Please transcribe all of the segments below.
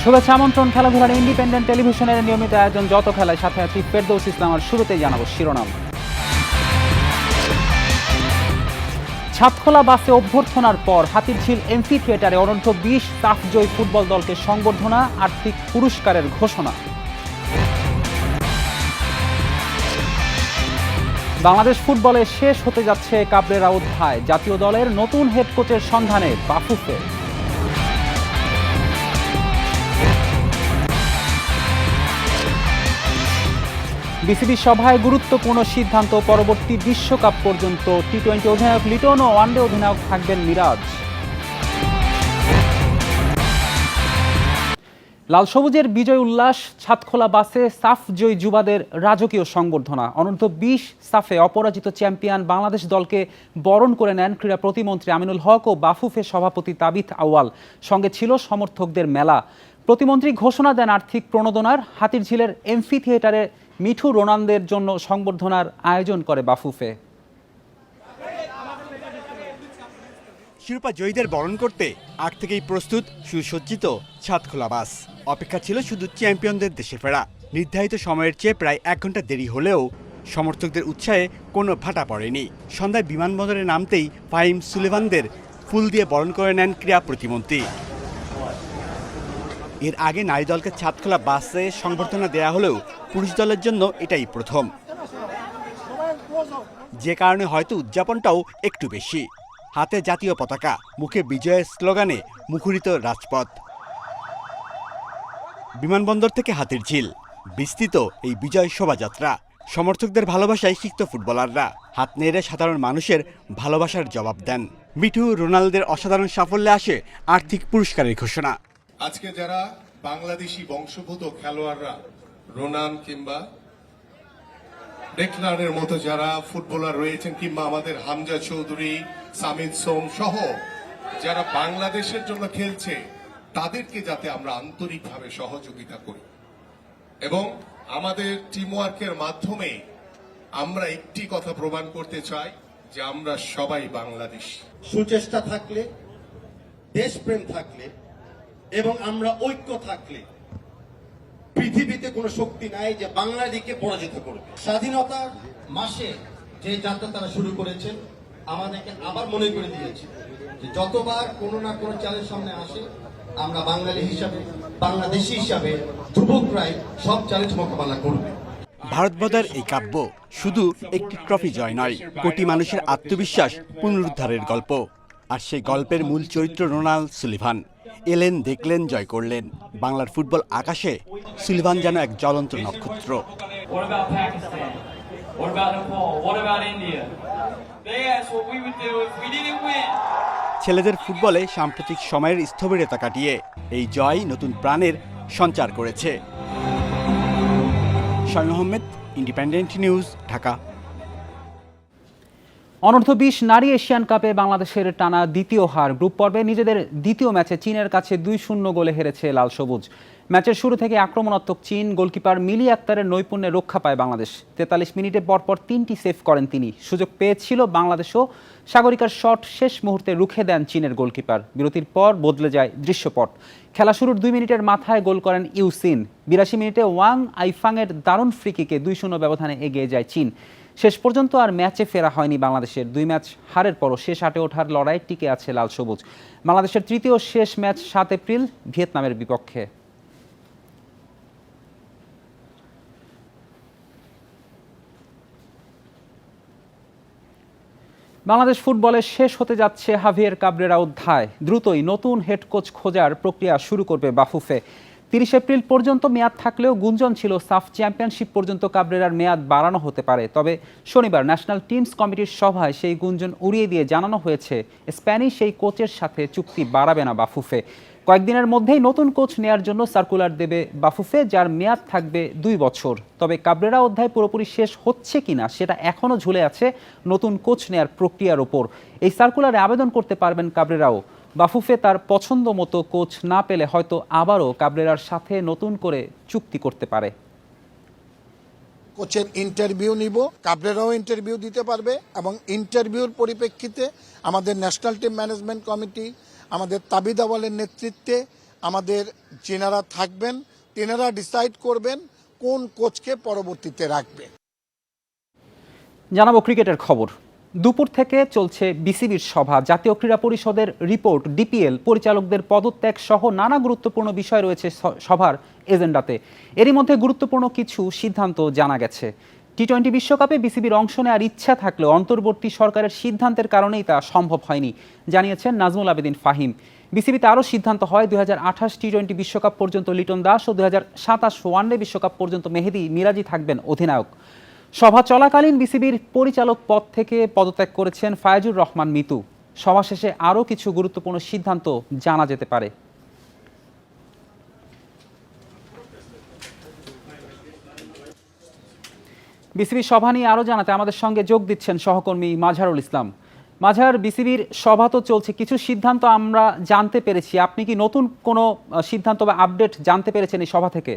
শুভেচ্ছা আমন্ত্রণ খেলাধুলার ইন্ডিপেন্ডেন্ট টেলিভিশনের নিয়মিত আয়োজন যত খেলায় সাথে আছি ফেরদৌস ইসলাম। আর শুরুতেই জানাবো শিরোনাম। ছাদখোলা বাসে অভ্যর্থনার পর হাতিরঝিল এমফি থিয়েটারে অনূর্ধ্ব 20 সাফজয়ী ফুটবল দলকে সংবর্ধনা, আর্থিক পুরস্কারের ঘোষণা। বাংলাদেশ ফুটবলে শেষ হতে যাচ্ছে কাবরেরা অধ্যায়, জাতীয় দলের নতুন হেড কোচের সন্ধানে বাফুফে। বিসিবি সভায় গুরুত্বপূর্ণ সিদ্ধান্ত, পরবর্তী বিশ্বকাপ পর্যন্ত টি-20 অধিনায়ক লিটন ও ওয়ানডে অধিনায়ক থাকবেন মিরাজ। লাল সবুজের বিজয় উল্লাস, ছাদখোলা বাসে সাফ জয়ী যুবাদের রাজকীয় সংবর্ধনা। অনূর্ধ্ব 20 সাফে অপরাজিত চ্যাম্পিয়ন বাংলাদেশ দলকে বরণ করে নেন ক্রীড়া প্রতিমন্ত্রী আমিনুল হক ও বাফুফে সভাপতি তাবিথ আউয়াল। সঙ্গে ছিল সমর্থকদের মেলা। প্রতিমন্ত্রী ঘোষণা দেন আর্থিক প্রণোদনার। হাতিরঝিলের এমফি থিয়েটারে মিঠু রোনালদের জন্য সংবর্ধনার আয়োজন করে বাফুফে। শিরোপা জয়ীদের বরণ করতে আগ থেকেই প্রস্তুত সুসজ্জিত ছাদখোলা বাস। অপেক্ষা ছিল শুধু চ্যাম্পিয়নদের দেশে ফেরা। নির্ধারিত সময়ের চেয়ে প্রায় 1 ঘন্টা দেরি হলেও সমর্থকদের উৎসাহে কোনো ভাটা পড়েনি। সন্ধ্যায় বিমানবন্দরে নামতেই ফাহিম সুলেভানদের ফুল দিয়ে বরণ করে নেন ক্রীড়া প্রতিমন্ত্রী। এর আগে নারী দলকে ছাদখোলা বাসে সংবর্ধনা দেয়া হলেও পুরুষ দলের জন্য এটাই প্রথম, যে কারণে হয়তো উদযাপনটাও একটু বেশি। হাতে জাতীয় পতাকা, মুখে বিজয়ের স্লোগানে মুখরিত রাজপথ। বিমানবন্দর থেকে হাতিরঝিল বিস্তৃত এই বিজয় শোভাযাত্রা। সমর্থকদের ভালোবাসায় সিক্ত ফুটবলাররা হাত নেড়ে সাধারণ মানুষের ভালোবাসার জবাব দেন। মিঠু রোনালদের অসাধারণ সাফল্যে আসে আর্থিক পুরস্কারের ঘোষণা। আজকে যারা বাংলাদেশি বংশোদ্ভূত খেলোয়াড়রা, রোনান কিংবা ডেকলানের মতো যারা ফুটবলার রয়েছেন, কিংবা আমাদের হামজা চৌধুরী, সামিদ সোম সহ যারা বাংলাদেশের জন্য খেলছে, তাদেরকে যাতে আমরা আন্তরিকভাবে সহযোগিতা করি এবং আমাদের টিমওয়ার্কের মাধ্যমে আমরা একটি কথা প্রমাণ করতে চাই যে আমরা সবাই বাংলাদেশ। সুচেষ্টা থাকলে, দেশপ্রেম থাকলে এবং আমরা ঐক্য থাকলে পৃথিবীতে কোনো শক্তি নাই যে বাংলাদেশকে পরাজিত করবে। স্বাধীনতার মাসে যে যাত্রা তারা শুরু করেছেন আমাদেরকে আবার মনে করে দিয়েছে যে যতবার কোনো না কোনো চ্যালেঞ্জ সামনে আসে আমরা বাঙালি হিসাবে, বাংলাদেশি হিসাবে যুবকরাই সব চ্যালেঞ্জ মোকাবেলা করবে। ভারত বদার এই কাব্য শুধু একটি ট্রফি জয় নয়, কোটি মানুষের আত্মবিশ্বাস পুনরুদ্ধারের গল্প। আর সেই গল্পের মূল চরিত্র রোনাল্ড সুলিভান। এলেন, দেখলেন, জয় করলেন। বাংলার ফুটবল আকাশে সুলিভান যেন এক জ্বলন্ত নক্ষত্র। ছেলেদের ফুটবলে সাম্প্রতিক সময়ের স্থবিরতা কাটিয়ে এই জয় নতুন প্রাণের সঞ্চার করেছে। Shamim Ahmed, independent news, Dhaka. অনূর্ধ্ব 20 নারী এশিয়ান কাপে বাংলাদেশের টানা দ্বিতীয় হার। গ্রুপ পর্বে নিজেদের দ্বিতীয় ম্যাচে চীনের কাছে 2-0 গোলে হেরেছে লাল সবুজ। ম্যাচের শুরু থেকে আক্রমণাত্মক চীন, গোলকিপার মিলি আক্তারের নৈপুণ্যে রক্ষা পায় বাংলাদেশ। 43 মিনিটে পরপর 3টি সেভ করেন তিনি। সুযোগ পেয়েছিল বাংলাদেশও, সাগরিকার শট শেষ মুহূর্তে রুখে দেন চীনের গোলকিপার। বিরতির পর বদলে যায় দৃশ্যপট। খেলা শুরুর 2 মিনিটের মাথায় গোল করেন ইউসিন। 82 মিনিটে ওয়াং আইফাংয়ের দারুণ ফ্রিকিকে 2-0 ব্যবধানে এগিয়ে যায় চীন। শেষ পর্যন্ত আর ম্যাচে ফেরা হয়নি বাংলাদেশের। 2 ম্যাচ হারের পরও শেষ 8-এ ওঠার লড়াই টিকে আছে লাল সবুজ। বাংলাদেশের তৃতীয় শেষ ম্যাচ 7 এপ্রিল ভিয়েতনামের বিপক্ষে। বাংলাদেশ ফুটবলে শেষ হতে যাচ্ছে হাভিয়ের কাবরেরা অধ্যায়। দ্রুতই নতুন হেড কোচ খোঁজার প্রক্রিয়া শুরু করবে বাফুফে। 30 এপ্রিল পর্যন্ত মেয়াদ থাকলেও গুঞ্জন ছিল সাফ চ্যাম্পিয়নশিপ পর্যন্ত কাবরেরার মেয়াদ বাড়ানো হতে পারে। তবে শনিবার ন্যাশনাল টিমস কমিটির সভায় সেই গুঞ্জন উড়িয়ে দিয়ে জানানো হয়েছে স্প্যানিশ এই কোচের সাথে চুক্তি বাড়াবে না বাফুফে। কয়েকদিনের মধ্যেই নতুন কোচ নেয়ার জন্য সার্কুলার দেবে বাফুফে, যার মেয়াদ থাকবে 2 বছর। তবে কাবরেরা অধ্যায় পুরোপুরি শেষ হচ্ছে কিনা সেটা এখনও ঝুলে আছে নতুন কোচ নেয়ার প্রক্রিয়ার ওপর। এই সার্কুলারে আবেদন করতে পারবেন কাবরেরাও। বাফুফে তার পছন্দ মতো কোচ না পেলে হয়তো আবারও কাবরেরার সাথে নতুন করে চুক্তি করতে পারে। কোচের ইন্টারভিউ নিব, কাবরেরাও ইন্টারভিউ দিতে পারবে এবং ইন্টারভিউর পরিপ্রেক্ষিতে আমাদের ন্যাশনাল টিম ম্যানেজমেন্ট কমিটি, আমাদের তাবিদ আওয়ালের নেতৃত্বে আমাদের যেনারা থাকবেন তেনারা ডিসাইড করবেন কোন কোচকে পরবর্তীতে রাখবে। জানাবো ক্রিকেটের খবর। দুপুর থেকে চলছে বিসিবির সভা। জাতীয় ক্রীড়া পরিষদের রিপোর্ট, ডিপিএল, পরিচালকদের পদত্যাগ সহ নানা গুরুত্বপূর্ণ বিষয় রয়েছে সভার এজেন্ডাতে। এরই মধ্যে গুরুত্বপূর্ণ কিছু সিদ্ধান্ত জানা গেছে। টি-20 বিশ্বকাপে বিসিবির অংশ নেওয়ার ইচ্ছা থাকলেও অন্তর্বর্তী সরকারের সিদ্ধান্তের কারণেই তা সম্ভব হয়নি, জানিয়েছেন নাজমুল আবেদিন ফাহিম। বিসিবিতে আরও সিদ্ধান্ত হয় 2028 টি-20 বিশ্বকাপ পর্যন্ত লিটন দাস ও 2027 ওয়ানডে বিশ্বকাপ পর্যন্ত মেহেদী মিরাজি থাকবেন অধিনায়ক। সভা চলাকালীন বিসিবির পরিচালক পদ থেকে পদত্যাগ করেছেন ফায়াজুর রহমান মিতু। সভা শেষে আরও কিছু গুরুত্বপূর্ণ সিদ্ধান্ত জানা যেতে পারে। বিসিবির সভা নিয়ে আরও জানাতে আমাদের সঙ্গে যোগ দিচ্ছেন সহকর্মী মাঝহারুল ইসলাম। মাঝহার, বিসিবির সভা তো চলছে, কিছু সিদ্ধান্ত আমরা জানতে পেরেছি। আপনি কি নতুন কোনো সিদ্ধান্ত বা আপডেট জানতে পেরেছেন এই সভা থেকে?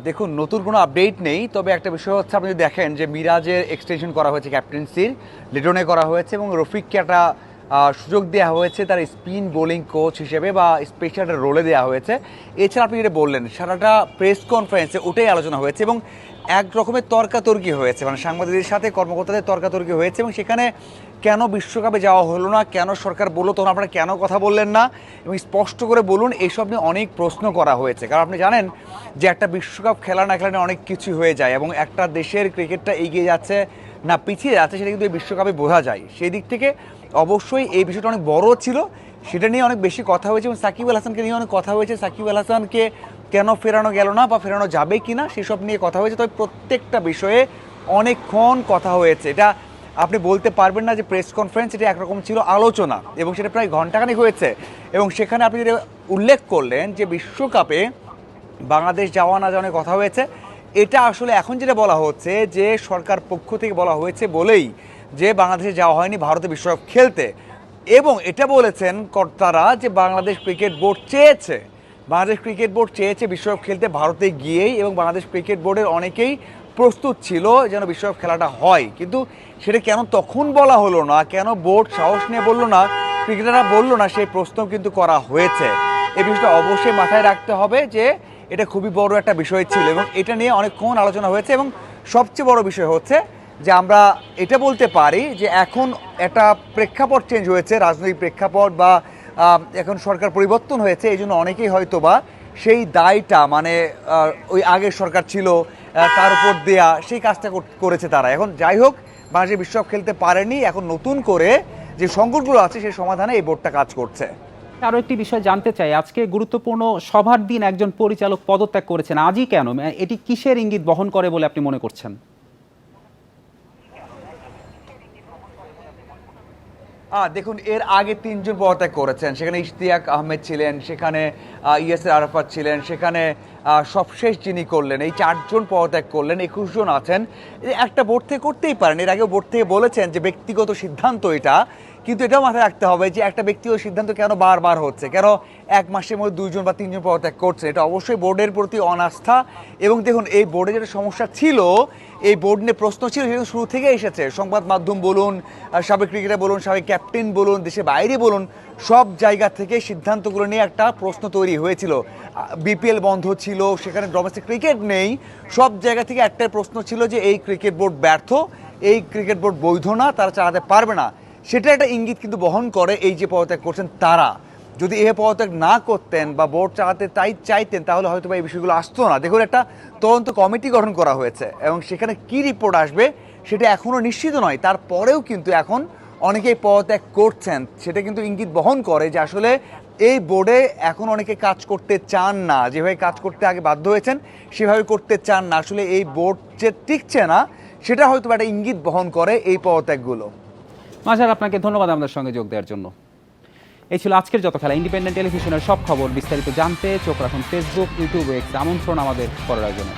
দেখুন, নতুন কোনো আপডেট নেই, তবে একটা বিষয় হচ্ছে আপনি যদি দেখেন যে মিরাজের এক্সটেনশন করা হয়েছে ক্যাপ্টেন্সির, লিটনে করা হয়েছে এবং রফিককে একটা সুযোগ দেওয়া হয়েছে তার স্পিন বোলিং কোচ হিসেবে বা স্পেশাল একটা রোলে দেওয়া হয়েছে। এছাড়া আপনি যেটা বললেন সারাটা প্রেস কনফারেন্সে ওটাই আলোচনা হয়েছে এবং এক রকমের তর্কাতর্কি হয়েছে, মানে সাংবাদিকদের সাথে কর্মকর্তাদের তর্কাতর্কি হয়েছে এবং সেখানে কেন বিশ্বকাপে যাওয়া হলো না, কেন সরকার বললো তখন আপনারা কেন কথা বললেন না এবং স্পষ্ট করে বলুন, এইসব নিয়ে অনেক প্রশ্ন করা হয়েছে। কারণ আপনি জানেন যে একটা বিশ্বকাপ খেলা না খেলা অনেক কিছু হয়ে যায় এবং একটা দেশের ক্রিকেটটা এগিয়ে যাচ্ছে না পিছিয়ে যাচ্ছে সেটা কিন্তু এই বিশ্বকাপে বোঝা যায়। সেই দিক থেকে অবশ্যই এই বিষয়টা অনেক বড় ছিল, সেটা নিয়ে অনেক বেশি কথা হয়েছে এবং সাকিব আল হাসানকে নিয়ে অনেক কথা হয়েছে। সাকিব আল হাসানকে কেন ফেরানো গেল না বা ফেরানো যাবে কি না সেসব নিয়ে কথা হয়েছে। তবে প্রত্যেকটা বিষয়ে অনেকক্ষণ কথা হয়েছে। এটা আপনি বলতে পারবেন না যে প্রেস কনফারেন্স, এটা একরকম ছিল আলোচনা এবং সেটা প্রায় ঘন্টাখানেক হয়েছে এবং সেখানে আপনি যেটা উল্লেখ করলেন যে বিশ্বকাপে বাংলাদেশ যাওয়া না যাওয়ার কথা হয়েছে, এটা আসলে এখন যেটা বলা হচ্ছে যে সরকার পক্ষ থেকে বলা হয়েছে বলেই যে বাংলাদেশে যাওয়া হয়নি ভারতে বিশ্বকাপ খেলতে এবং এটা বলেছেন কর্তারা যে বাংলাদেশ ক্রিকেট বোর্ড চেয়েছে বিশ্বকাপ খেলতে ভারতে গিয়েই এবং বাংলাদেশ ক্রিকেট বোর্ডের অনেকেই প্রস্তুত ছিল যেন বিশ্বকাপ খেলাটা হয়, কিন্তু সেটা কেন তখন বলা হলো না, কেন বোর্ড সাহস নিয়ে বললো না, ক্রিকেটাররা বললো না, সেই প্রশ্ন কিন্তু করা হয়েছে। এই বিষয়টা অবশ্যই মাথায় রাখতে হবে যে এটা খুবই বড় একটা বিষয় ছিল এবং এটা নিয়ে অনেকক্ষণ আলোচনা হয়েছে এবং সবচেয়ে বড় বিষয় হচ্ছে যে আমরা এটা বলতে পারি যে এখন একটা প্রেক্ষাপট চেঞ্জ হয়েছে, রাজনৈতিক প্রেক্ষাপট বা এখন সরকার পরিবর্তন হয়েছে, এই জন্য অনেকেই হয়তো বা সেই দায়টা মানে ওই আগের সরকার ছিল তার উপর দেয়া সেই কাজটা করেছে তারা। এখন যাই হোক, বাংলাদেশ বিশ্বকাপ খেলতে পারেনি, এখন নতুন করে যে সংকটগুলো আছে সেই সমাধানে এই বোর্ডটা কাজ করছে। আরও একটি বিষয় জানতে চাই, আজকে গুরুত্বপূর্ণ সভার দিন একজন পরিচালক পদত্যাগ করেছেন, আজই কেন? এটি কিসের ইঙ্গিত বহন করে বলে আপনি মনে করছেন? দেখুন, এর আগে 3 জন পদত্যাগ করেছেন, সেখানে ইশতিয়াক আহমেদ ছিলেন, সেখানে ইয়াসির আরাফাত ছিলেন, সেখানে সবশেষ যিনি করলেন, এই 4 জন পদত্যাগ করলেন, 21 জন আছেন। একটা বোর্ড থেকে করতেই পারেন, এর আগেও বোর্ড থেকে বলেছেন যে ব্যক্তিগত সিদ্ধান্ত এটা, কিন্তু এটাও মাথায় রাখতে হবে যে একটা ব্যক্তিগত সিদ্ধান্ত কেন বারবার হচ্ছে, কেন এক মাসের মধ্যে 2 জন বা 3 জন পদত্যাগ করছে, এটা অবশ্যই বোর্ডের প্রতি অনাস্থা। এবং দেখুন, এই বোর্ডে যেটা সমস্যা ছিল, এই বোর্ড নিয়ে প্রশ্ন ছিল, সেটা শুরু থেকে এসেছে। সংবাদ মাধ্যম বলুন, সাবেক ক্রিকেটার বলুন, সাবেক ক্যাপ্টেন বলুন, দেশের বাইরে বলুন, সব জায়গা থেকে সিদ্ধান্তগুলো নিয়ে একটা প্রশ্ন তৈরি হয়েছিল। বিপিএল বন্ধ ছিল, সেখানে ডোমেস্টিক ক্রিকেট নেই, সব জায়গা থেকে একটাই প্রশ্ন ছিল যে এই ক্রিকেট বোর্ড ব্যর্থ, এই ক্রিকেট বোর্ড বৈধ না, তারা চালাতে পারবে না। সেটা একটা ইঙ্গিত কিন্তু বহন করে এই যে পদত্যাগ করছেন তারা। যদি এ পদত্যাগ না করতেন বা বোর্ড চালাতে তাই চাইতেন তাহলে হয়তো বা এই বিষয়গুলো আসতো না। দেখুন, একটা তদন্ত কমিটি গঠন করা হয়েছে এবং সেখানে কি রিপোর্ট আসবে সেটা এখনও নিশ্চিত নয়, তারপরেও কিন্তু এখন অনেকেই পদত্যাগ করছেন। সেটা কিন্তু ইঙ্গিত বহন করে যে আসলে এই বোর্ডে এখন অনেকে কাজ করতে চান না, যেভাবে কাজ করতে আগে বাধ্য হয়েছেন সেভাবে করতে চান না। আসলে এই বোর্ড যে টিকছে না সেটা হয়তো একটা ইঙ্গিত বহন করে এই পদত্যাগগুলো। মাঝহার, আপনাকে ধন্যবাদ আমাদের সঙ্গে যোগ দেওয়ার জন্য। এই ছিল আজকের যত খেলা। ইন্ডিপেন্ডেন্ট টেলিভিশনের সব খবর বিস্তারিত জানতে চোখ রাখুন ফেসবুক, ইউটিউব, এক্স। আমন্ত্রণ আমাদের পরের আয়োজনে।